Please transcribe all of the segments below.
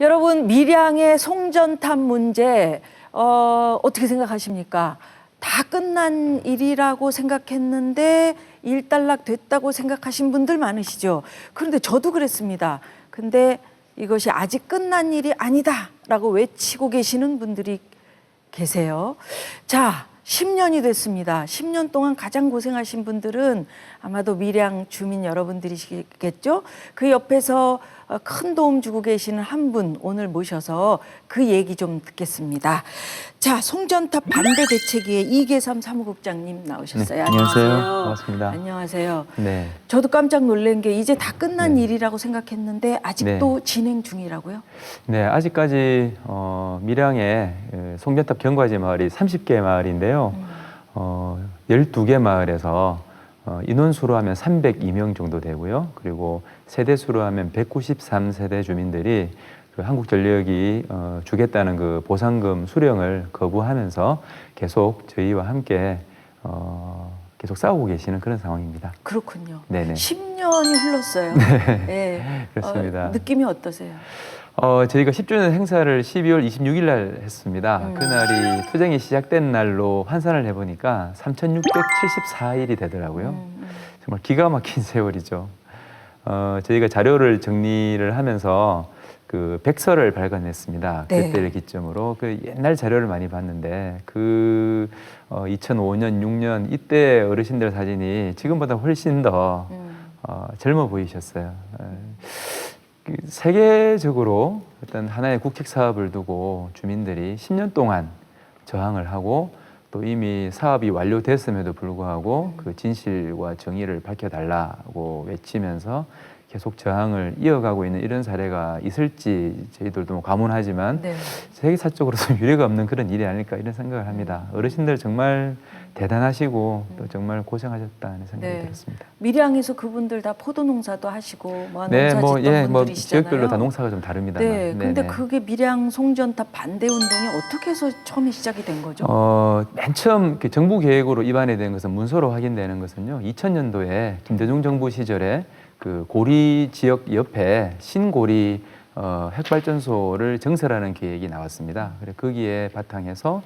여러분, 밀양의 송전탑 문제 어떻게 생각하십니까? 다 끝난 일이라고 생각했는데 일단락 됐다고 생각하신 분들 많으시죠. 그런데 저도 그랬습니다. 근데 이것이 아직 끝난 일이 아니다라고 외치고 계시는 분들이 계세요. 자, 10년이 됐습니다. 10년 동안 가장 고생하신 분들은 아마도 밀양 주민 여러분들이시겠죠? 그 옆에서 큰 도움 주고 계시는 한 분 오늘 모셔서 그 얘기 좀 듣겠습니다. 자, 송전탑 반대 대책위의 이계삼 사무국장님 나오셨어요. 네, 안녕하세요. 반갑습니다. 안녕하세요. 네. 저도 깜짝 놀란 게 이제 다 끝난 일이라고 생각했는데 아직도 네. 진행 중이라고요? 네, 아직까지 밀양의 송전탑 경과지 마을이 30개 마을인데요. 12개 마을에서 인원수로 하면 302명 정도 되고요. 그리고 세대수로 하면 193세대 주민들이 그 한국전력이 주겠다는 그 보상금 수령을 거부하면서 계속 저희와 함께 계속 싸우고 계시는 그런 상황입니다. 그렇군요. 네네. 10년이 흘렀어요. 네. 그렇습니다. 느낌이 어떠세요? 저희가 10주년 행사를 12월 26일 날 했습니다. 그날이 투쟁이 시작된 날로 환산을 해보니까 3,674일이 되더라고요. 정말 기가 막힌 세월이죠. 저희가 자료를 정리를 하면서 그 백서를 발간했습니다. 네. 그때를 기점으로 그 옛날 자료를 많이 봤는데 그 2005년, 6년 이때 어르신들 사진이 지금보다 훨씬 더 젊어 보이셨어요. 세계적으로 어떤 하나의 국책 사업을 두고 주민들이 10년 동안 저항을 하고 또 이미 사업이 완료됐음에도 불구하고 그 진실과 정의를 밝혀달라고 외치면서 계속 저항을 이어가고 있는 이런 사례가 있을지 저희들도 뭐 가문하지만 네. 세계사적으로도 유례가 없는 그런 일이 아닐까 이런 생각을 합니다. 어르신들 정말 대단하시고 또 정말 고생하셨다는 생각이 들었습니다. 밀양에서 그분들 다 포도 농사도 하시고 뭐 네, 농사 짓던 분들이시잖아요. 지역별로 다 농사가 좀 다릅니다만. 네, 근데 그게 밀양 송전탑 반대 운동이 어떻게 해서 처음에 시작이 된 거죠? 맨 처음 정부 계획으로 입안이 된 것은 문서로 확인되는 것은요. 2000년도에 김대중 정부 시절에 그 고리 지역 옆에 신고리 핵발전소를 정설하는 계획이 나왔습니다. 그래 거기에 바탕해서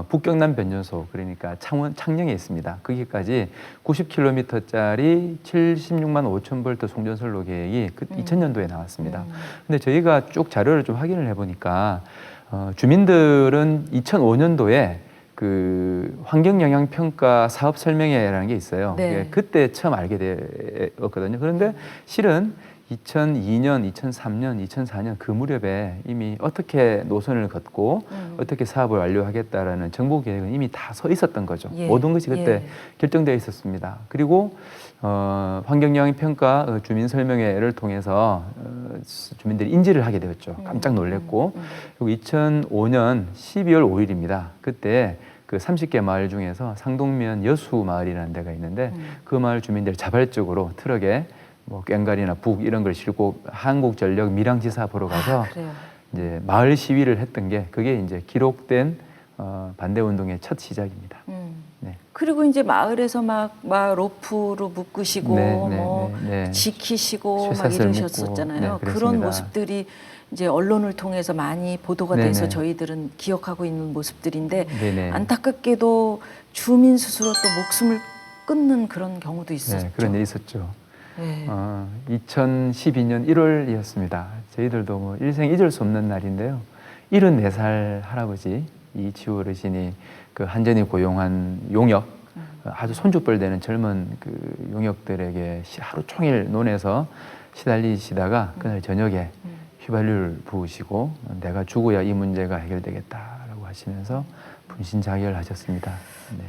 북경남 변전소 그러니까 창녕에 있습니다. 거기까지 90km짜리 76만 5천 볼트 송전선로 계획이 2000년도에 나왔습니다. 근데 저희가 쭉 자료를 좀 확인을 해보니까 주민들은 2005년도에 그 환경영향평가 사업설명회라는 게 있어요. 네. 그때 처음 알게 되었거든요. 그런데 실은 2002년, 2003년, 2004년 그 무렵에 이미 어떻게 노선을 걷고 어떻게 사업을 완료하겠다라는 정부 계획은 이미 다 서 있었던 거죠. 예. 모든 것이 그때 예. 결정되어 있었습니다. 그리고 환경영향평가 주민설명회를 통해서 주민들이 인지를 하게 되었죠. 깜짝 놀랐고 그리고 2005년 12월 5일입니다. 그때 그 30개 마을 중에서 상동면 여수 마을이라는 데가 있는데 그 마을 주민들이 자발적으로 트럭에 뭐 꽹과리나 북 이런 걸 싣고 한국전력 밀양지사 보러 가서 이제 마을 시위를 했던 게 그게 이제 기록된 반대 운동의 첫 시작입니다. 네. 그리고 이제 마을에서 막 로프로 묶으시고 지키시고 막 쇠사슬 이러셨었잖아요. 묶고, 네, 그런 그랬습니다. 모습들이 이제 언론을 통해서 많이 보도가 돼서 네네. 저희들은 기억하고 있는 모습들인데 네네. 안타깝게도 주민 스스로 또 목숨을 끊는 그런 경우도 있었죠. 네, 그런 일이 있었죠. 네. 2012년 1월이었습니다. 저희들도 뭐 일생 잊을 수 없는 날인데요. 74살 할아버지 이치우 어르신이 그 한전이 고용한 용역, 아주 손주뻘 되는 젊은 그 용역들에게 하루 종일 논에서 시달리시다가 그날 저녁에 휘발유를 부으시고 내가 죽어야 이 문제가 해결되겠다라고 하시면서 분신자결하셨습니다. 네.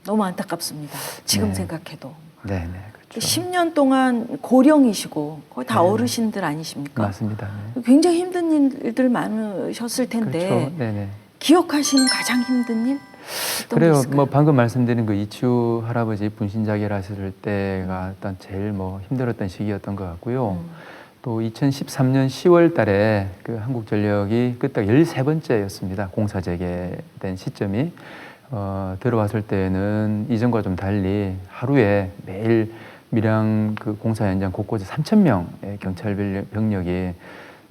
너무 안타깝습니다. 지금 네. 생각해도. 네, 그렇죠. 10년 동안 고령이시고 거의 다 어르신들 아니십니까? 맞습니다. 네. 굉장히 힘든 일들 많으셨을 텐데 그렇죠. 네네. 기억하시는 가장 힘든 일? 어떤 게 그래요. 있을까요? 뭐 방금 말씀드린 그 이치우 할아버지 분신자결하셨을 때가 일단 제일 뭐 힘들었던 시기였던 것 같고요. 또 2013년 10월 달에 그 한국전력이 그때 13번째였습니다. 공사 재개된 시점이. 들어왔을 때는 이전과 좀 달리 하루에 매일 밀양 그 공사 현장 곳곳에 3,000명의 경찰 병력이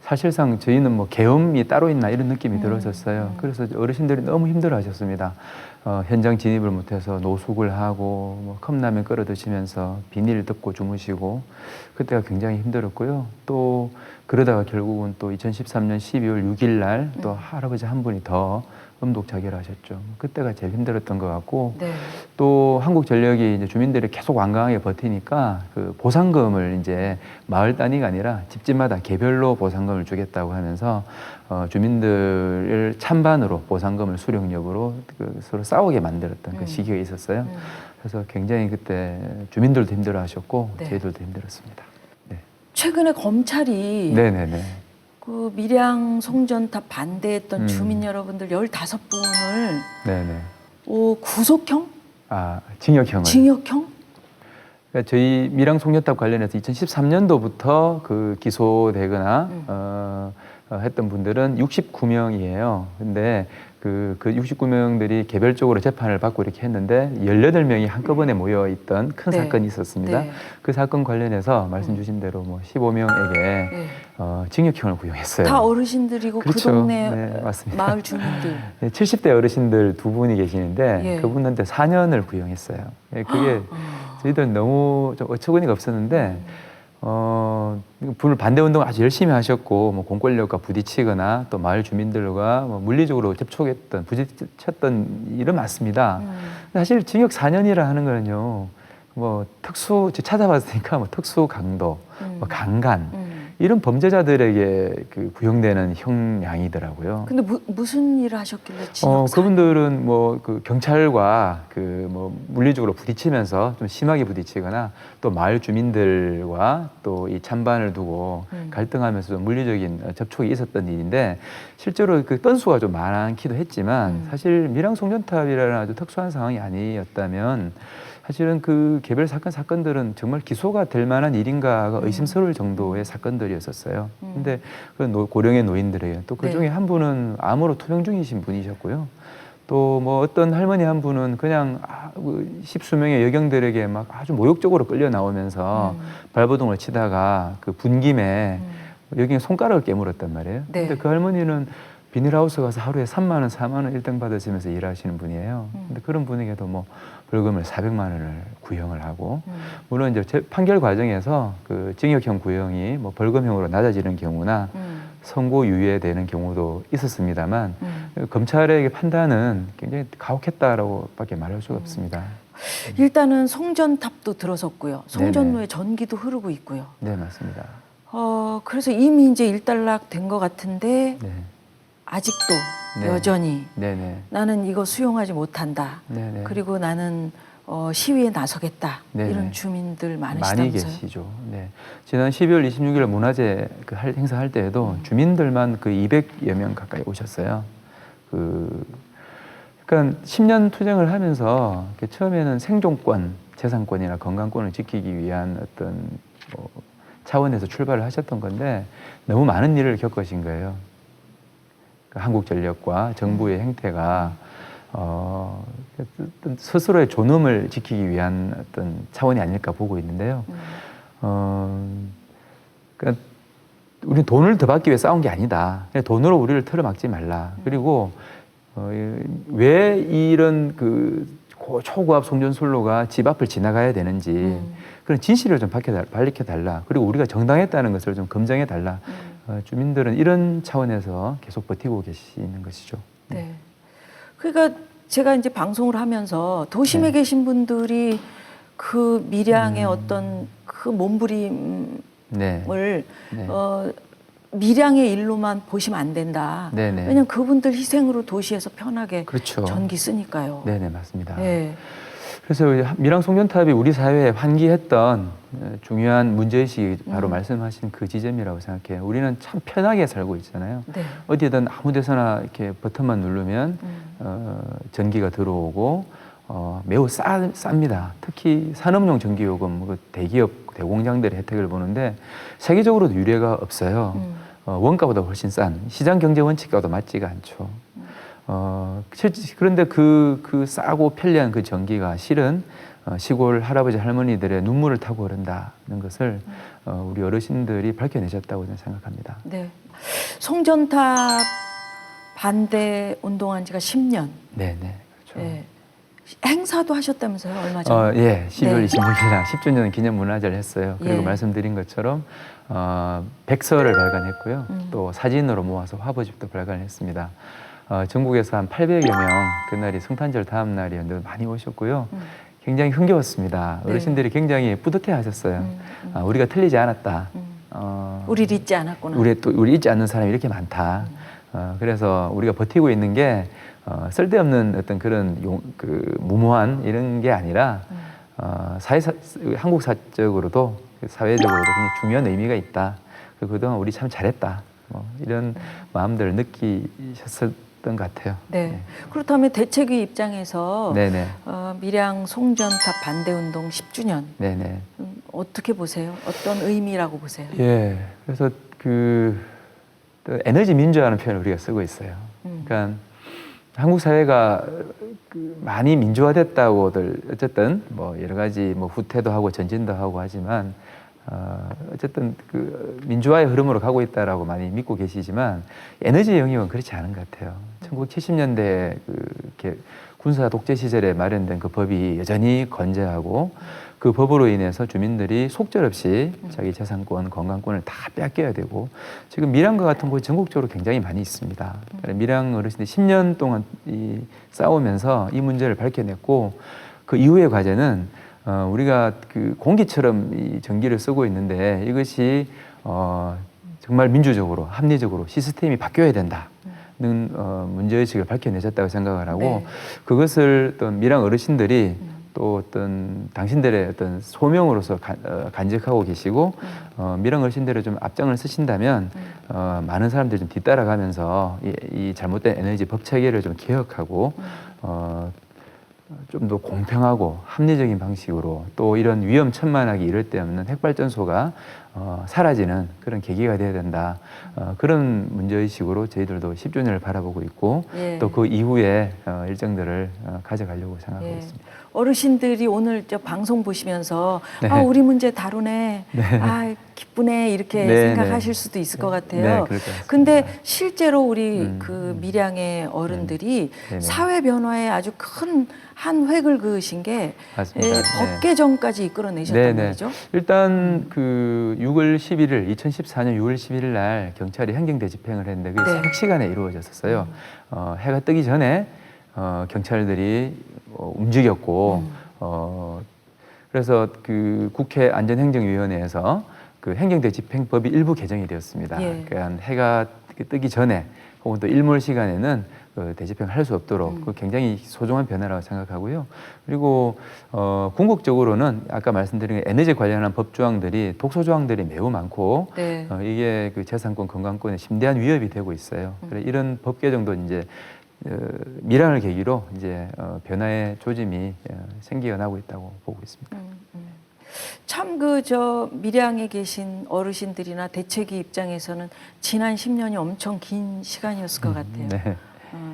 사실상 저희는 뭐 계엄이 따로 있나 이런 느낌이 들었었어요. 그래서 어르신들이 너무 힘들어하셨습니다. 현장 진입을 못해서 노숙을 하고 뭐 컵라면 끓여 드시면서 비닐 덮고 주무시고 그때가 굉장히 힘들었고요. 또 그러다가 결국은 또 2013년 12월 6일 날 또 할아버지 한 분이 더 음독 자결하셨죠. 그때가 제일 힘들었던 것 같고 네. 또 한국전력이 이제 주민들이 계속 완강하게 버티니까 그 보상금을 이제 마을 단위가 아니라 집집마다 개별로 보상금을 주겠다고 하면서 주민들을 찬반으로 보상금을 수령력으로 그 서로 싸우게 만들었던 그 시기가 있었어요. 그래서 굉장히 그때 주민들도 힘들어하셨고 네. 저희들도 힘들었습니다. 네. 최근에 검찰이 네네네. 그 밀양 송전탑 반대했던 주민 여러분들 15분을 네네. 구속형? 아 징역형을. 징역형? 그러니까 저희 밀양 송전탑 관련해서 2013년도부터 그 기소되거나 했던 분들은 69명이에요. 근데 그 69명들이 개별적으로 재판을 받고 이렇게 했는데 18명이 한꺼번에 모여 있던 큰 네. 사건이 있었습니다. 네. 그 사건 관련해서 말씀 주신 대로 뭐 15명에게 네. 징역형을 구형했어요. 다 어르신들이고 그 그렇죠. 동네 네, 맞습니다. 마을 주민들. 네, 70대 어르신들 두 분이 계시는데 예. 그분한테 4년을 구형했어요. 예, 그게 저희들은 너무 좀 어처구니가 없었는데 분을 반대 운동을 아주 열심히 하셨고 뭐 공권력과 부딪히거나 또 마을 주민들과 뭐 물리적으로 접촉했던 부딪혔던 일은 맞습니다. 사실 징역 4년이라 하는 거는요. 뭐 특수 찾아봤으니까 뭐 특수 강도, 뭐 강간 이런 범죄자들에게 그 구형되는 형량이더라고요. 근데 무슨 일을 하셨길래 징역 4년? 그분들은 뭐 그 경찰과 그 뭐 물리적으로 부딪히면서 좀 심하게 부딪히거나 또 마을 주민들과 또 이 찬반을 두고 갈등하면서 좀 물리적인 접촉이 있었던 일인데 실제로 그 건수가 좀 많기도 했지만 사실 밀양 송전탑이라는 아주 특수한 상황이 아니었다면 사실은 그 개별 사건들은 정말 기소가 될 만한 일인가가 의심스러울 정도의 사건들이었었어요. 근데 그 고령의 노인들에게 또 그 중에 네. 한 분은 암으로 투병 중이신 분이셨고요. 또 뭐 어떤 할머니 한 분은 그냥 십수명의 여경들에게 막 아주 모욕적으로 끌려 나오면서 발버둥을 치다가 그 분김에 여경의 손가락을 깨물었단 말이에요. 네. 근데 그 할머니는 비닐하우스 가서 하루에 3만 원, 4만 원 일당 받으시면서 일하시는 분이에요. 근데 그런 분에게도 뭐 벌금을 400만 원을 구형을 하고 물론 이제 판결 과정에서 그 징역형 구형이 뭐 벌금형으로 낮아지는 경우나 선고 유예되는 경우도 있었습니다만 검찰의 판단은 굉장히 가혹했다라고밖에 말할 수가 없습니다. 일단은 송전탑도 들어섰고요. 송전로에 네네. 전기도 흐르고 있고요. 네, 맞습니다. 그래서 이미 이제 일단락 된 것 같은데 네, 아직도 네. 여전히 네네, 나는 이거 수용하지 못한다. 네네. 그리고 나는 시위에 나서겠다. 네네. 이런 주민들 많이 많으시다면서요? 계시죠. 네. 지난 12월 26일 문화제 그 행사할 때에도 주민들만 그 200여 명 가까이 오셨어요. 그러니까 10년 투쟁을 하면서 처음에는 생존권, 재산권이나 건강권을 지키기 위한 어떤 뭐 차원에서 출발을 하셨던 건데 너무 많은 일을 겪으신 거예요. 한국전력과 정부의 행태가 스스로의 존엄을 지키기 위한 어떤 차원이 아닐까 보고 있는데요. 그러니까 우리는 돈을 더 받기 위해 싸운 게 아니다. 그냥 돈으로 우리를 틀어막지 말라. 그리고 왜 이런 그 초고압 송전선로가 집 앞을 지나가야 되는지 그런 진실을 좀 밝혀달라. 그리고 우리가 정당했다는 것을 좀 검증해달라. 주민들은 이런 차원에서 계속 버티고 계시는 것이죠. 네. 그러니까 제가 이제 방송을 하면서 도심에 네. 계신 분들이 그 밀양의 어떤 그 몸부림을 네. 네. 밀양의 일로만 보시면 안 된다. 네네. 왜냐면 그분들 희생으로 도시에서 편하게 그렇죠. 전기 쓰니까요. 네네, 맞습니다. 네. 그래서 밀양 송전탑이 우리 사회에 환기했던 중요한 문제의식이 바로 말씀하신 그 지점이라고 생각해요. 우리는 참 편하게 살고 있잖아요. 네. 어디든 아무 데서나 이렇게 버튼만 누르면 전기가 들어오고 매우 쌉니다. 특히 산업용 전기요금, 그 대기업, 대공장들의 혜택을 보는데 세계적으로도 유례가 없어요. 원가보다 훨씬 싼 시장 경제 원칙과도 맞지가 않죠. 그런데 그 싸고 편리한 그 전기가 실은 시골 할아버지 할머니들의 눈물을 타고 흐른다는 것을 우리 어르신들이 밝혀내셨다고 저는 생각합니다. 네. 송전탑 반대 운동한 지가 10년. 네, 네. 그렇죠. 예. 행사도 하셨다면서요, 얼마 전에? 예, 12월 네. 26일 날 10주년 기념 문화제를 했어요. 그리고 예. 말씀드린 것처럼 백서를 발간했고요. 또 사진으로 모아서 화보집도 발간했습니다. 전국에서 한 800여 명 그날이 성탄절 다음 날이었는데 많이 오셨고요. 굉장히 흥겨웠습니다. 네. 어르신들이 굉장히 뿌듯해하셨어요. 우리가 틀리지 않았다. 우리를 잊지 않았구나. 우리 잊지 않는 사람이 이렇게 많다. 그래서 우리가 버티고 있는 게 쓸데없는 어떤 그런 무모한 이런 게 아니라 한국 사적으로도 사회적으로도 굉장히 중요한 의미가 있다. 그동안 우리 참 잘했다. 이런 마음들을 느끼셨을 것 같아요. 네. 그렇다면 대책위 입장에서 네네. 밀양 송전탑 반대 운동 10주년 네네. 어떻게 보세요? 어떤 의미라고 보세요? 예. 그래서 또 에너지 민주화라는 표현을 우리가 쓰고 있어요. 그러니까 한국 사회가 많이 민주화됐다고들 어쨌든 뭐 여러 가지 뭐 후퇴도 하고 전진도 하고 하지만 어쨌든 민주화의 흐름으로 가고 있다라고 많이 믿고 계시지만 에너지 영역은 그렇지 않은 것 같아요. 1970년대 군사 독재 시절에 마련된 그 법이 여전히 건재하고 그 법으로 인해서 주민들이 속절없이 자기 재산권, 건강권을 다 뺏겨야 되고 지금 밀양과 같은 곳이 전국적으로 굉장히 많이 있습니다. 밀양 어르신들이 10년 동안 싸우면서 이 문제를 밝혀냈고 그 이후의 과제는 우리가 공기처럼 이 전기를 쓰고 있는데 이것이 정말 민주적으로 합리적으로 시스템이 바뀌어야 된다는 문제의식을 밝혀내셨다고 생각을 하고 네. 그것을 또 밀양 어르신들이 또 어떤 당신들의 어떤 소명으로서 간직하고 계시고 밀양 어르신들을 좀 앞장을 쓰신다면 많은 사람들이 좀 뒤따라가면서 이 잘못된 에너지 법 체계를 좀 개혁하고 좀 더 공평하고 합리적인 방식으로 또 이런 위험천만하게 이럴 데 없는 핵발전소가 사라지는 그런 계기가 돼야 된다. 그런 문제의식으로 저희들도 10주년을 바라보고 있고 예. 또 그 이후에 일정들을 가져가려고 생각하고 예. 있습니다. 어르신들이 오늘 저 방송 보시면서 네. 우리 문제 다루네, 기쁘네 이렇게 네, 생각하실 네. 수도 있을 것 같아요. 네, 그럴 것 같습니다. 근데 실제로 우리 밀양의 어른들이 네네. 사회 변화에 아주 큰 한 획을 그으신 게 맞습니다. 법 네. 개정까지 이끌어내셨단 네네. 말이죠. 일단 2014년 6월 11일 날 경찰이 행정대 집행을 했는데 그게 네. 새벽 시간에 이루어졌었어요. 해가 뜨기 전에 경찰들이 움직였고 그래서 국회 안전행정위원회에서 행정대 집행법이 일부 개정이 되었습니다. 예. 그러니까 해가 뜨기 전에 혹은 또 일몰 시간에는 대집행을 할 수 없도록 굉장히 소중한 변화라고 생각하고요. 그리고 궁극적으로는 아까 말씀드린 에너지 관련한 법 조항들이 독소 조항들이 매우 많고 네. 이게 재산권, 건강권에 심대한 위협이 되고 있어요. 그래서 이런 법 개정도 이제 밀양을 계기로 이제 변화의 조짐이 생겨나고 있다고 보고 있습니다. 참 밀양에 계신 어르신들이나 대책위 입장에서는 지난 10년이 엄청 긴 시간이었을 것 같아요. 네.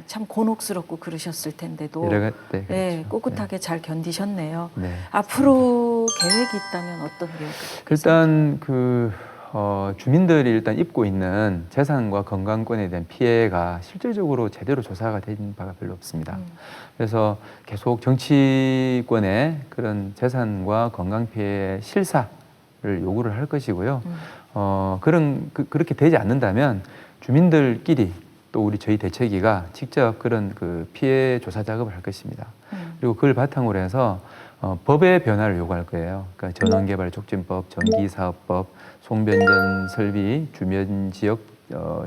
참 곤혹스럽고 그러셨을 텐데도 네, 그렇죠. 꿋꿋하게 잘 견디셨네요. 네. 앞으로 계획이 있다면 어떤 계획? 일단 주민들이 일단 입고 있는 재산과 건강권에 대한 피해가 실질적으로 제대로 조사가 된 바가 별로 없습니다. 그래서 계속 정치권의 그런 재산과 건강 피해 실사를 요구를 할 것이고요. 그렇게 되지 않는다면 주민들끼리 또 저희 대책위가 직접 그런 피해 조사 작업을 할 것입니다. 그리고 그걸 바탕으로 해서 법의 변화를 요구할 거예요. 그러니까 전원개발촉진법, 전기사업법, 송변전 설비, 주변지역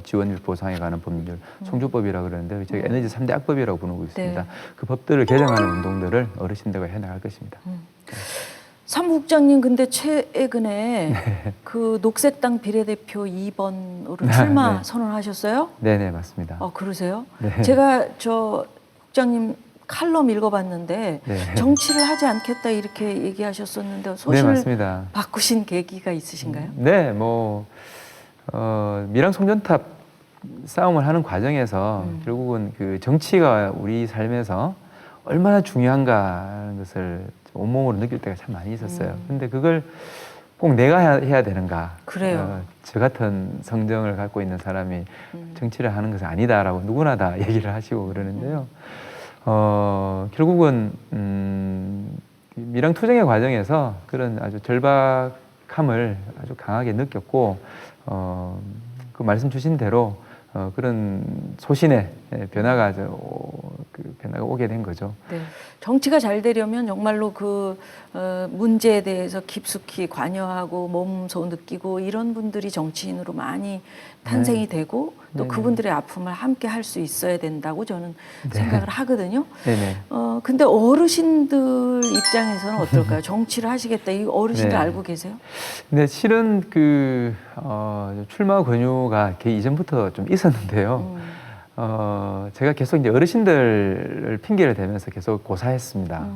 지원 보상에 관한 법률, 송주법이라고 그러는데 저희가 에너지 3대 악법이라고 부르고 있습니다. 네. 그 법들을 개정하는 운동들을 어르신들과 해나갈 것입니다. 사무국장님 근데 최근에 녹색당 비례대표 2번으로 출마 네. 선언하셨어요? 네네 맞습니다. 그러세요? 네. 제가 국장님 칼럼 읽어봤는데 네. 정치를 하지 않겠다 이렇게 얘기하셨었는데 네 소신을 맞습니다. 바꾸신 계기가 있으신가요? 네, 밀양 송전탑 싸움을 하는 과정에서 결국은 정치가 우리 삶에서 얼마나 중요한가 하는 것을 온몸으로 느낄 때가 참 많이 있었어요. 근데 그걸 꼭 내가 해야 되는가? 그래요. 저 같은 성정을 갖고 있는 사람이 정치를 하는 것은 아니다라고 누구나 다 얘기를 하시고 그러는데요. 결국은 밀양 투쟁의 과정에서 그런 아주 절박함을 아주 강하게 느꼈고 그 말씀 주신 대로 그런 소신의 변화가 변화가 오게 된 거죠. 네. 정치가 잘 되려면 정말로 그 문제에 대해서 깊숙이 관여하고 몸소 느끼고 이런 분들이 정치인으로 많이 탄생이 되고 또 네네. 그분들의 아픔을 함께 할 수 있어야 된다고 저는 생각을 하거든요. 네네. 근데 어르신들 입장에서는 어떨까요? 정치를 하시겠다. 이 어르신들 네. 알고 계세요? 근데 실은 출마 권유가 이전부터 좀 있었는데요. 제가 계속 이제 어르신들을 핑계를 대면서 계속 고사했습니다.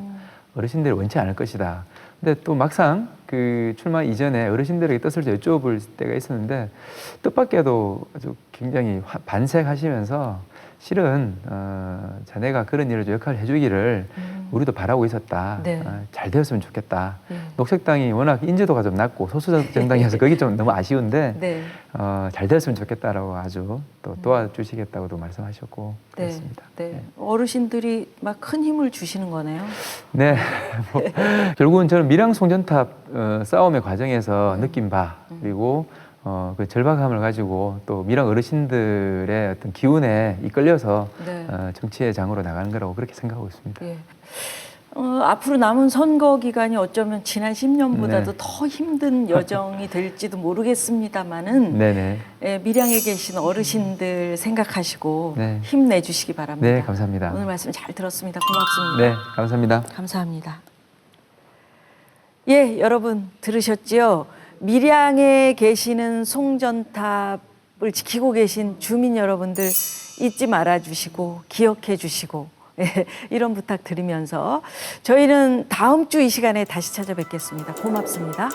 어르신들이 원치 않을 것이다. 근데 또 막상 그 출마 이전에 어르신들에게 뜻을 여쭤볼 때가 있었는데 뜻밖에도 아주 굉장히 반색하시면서 실은 자네가 그런 일을 역할을 해주기를 우리도 바라고 있었다. 네. 잘 되었으면 좋겠다. 네. 녹색당이 워낙 인지도가 좀 낮고 소수 정당이어서 그게 좀 너무 아쉬운데 네. 잘 되었으면 좋겠다라고 아주 또 도와주시겠다고도 말씀하셨고 네. 그렇습니다. 네. 어르신들이 막 큰 힘을 주시는 거네요. 네. 뭐, 결국은 저는 밀양 송전탑 싸움의 과정에서 느낀 바 그리고 그 절박함을 가지고 또 밀양 어르신들의 어떤 기운에 이끌려서 네. 정치의 장으로 나가는 거라고 그렇게 생각하고 있습니다. 예. 앞으로 남은 선거 기간이 어쩌면 지난 10년보다도 네. 더 힘든 여정이 될지도 모르겠습니다만은 네네. 밀양에 계신 어르신들 생각하시고 네. 힘내주시기 바랍니다. 네, 감사합니다. 오늘 말씀 잘 들었습니다. 고맙습니다. 네, 감사합니다. 감사합니다. 예, 여러분 들으셨지요? 밀양에 계시는 송전탑을 지키고 계신 주민 여러분들 잊지 말아 주시고 기억해 주시고 이런 부탁 드리면서 저희는 다음 주 이 시간에 다시 찾아뵙겠습니다. 고맙습니다.